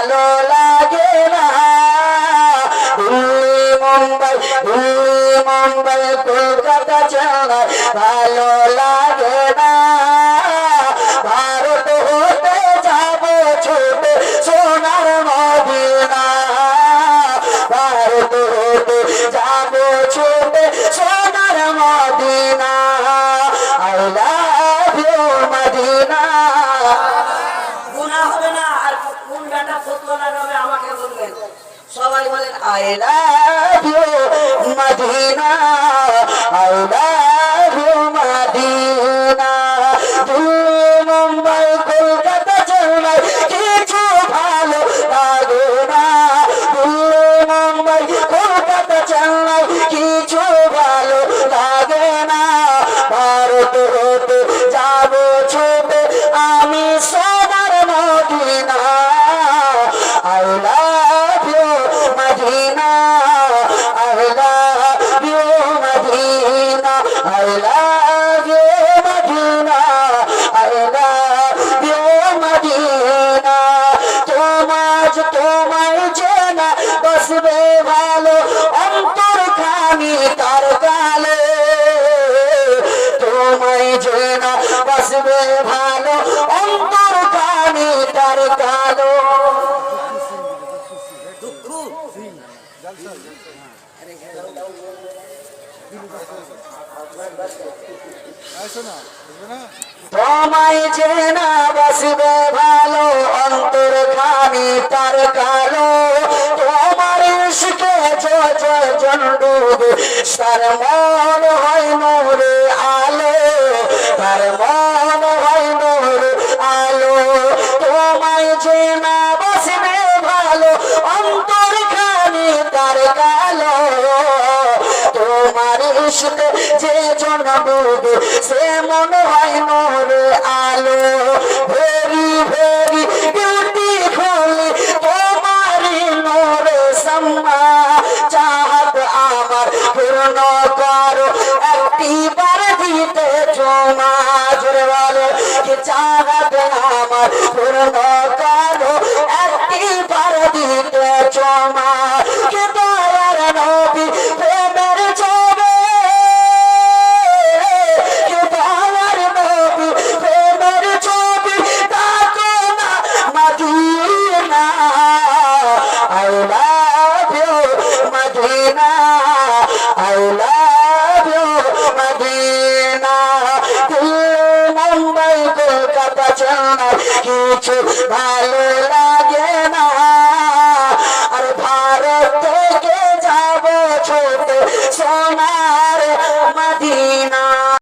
ভালো লাগে না মুম্বাই কলকাতা চেন্নাই ভালো লাগে না ভারত হতে যাব ছুটে সোনার মদিনা ভারত হতে যাব ছুটে সোনার Medina I love you Medina গুনাহ হবে না আর কোন গানটা ফতোয়া লাগাবে আমাকে বলবেন সবাই বলেন I love you Medina I love you Medina Mumbai Kolkata Chennai কিছু ভালো লাগে না মুম্বাই কলকাতা চেন্নাই কিছু ভালো লাগে না ভারত হতে যাব ছুটে আমি সবার Medina I love you Medina I love you Medina I love you Medina I love you Medina তোমায় চেনা বসবে ভালো অন্তর খানি তার কালে তোমায় চেনা বসবে ভালো অন্তর খানি তার কালো তোমায় চেনা বসবে ভালো অন্তর খানি তার কালো তোমার ইশকে জন ডুবে তার মন হয় নূরে আলো তার মন হয় নূরে আলো তোমায় চেনা বসবে ভালো অন্তর খানি তার কালো তোমার ইশকে যে জন ডুবে সে মন হয় নূরে আলো ভেরি ভেরি বিউটিফুল তোমারি নূরে সম্মা চাহত আমার পূর্ণ করো একটি বার দিতে জমা জোরে বলো কি চাহত আমার পূর্ণ করো একটি বার দিতে জমা কে দয়ার নবী প্রেমের ছবে কে দয়ার নবী প্রেমের ছবি তাকো না Medina I love you Medina I love you Medina Mumbai Kolkata Chennai কিছু ভালো লাগে না আর ভারত থেকে যাব ছোট সোনা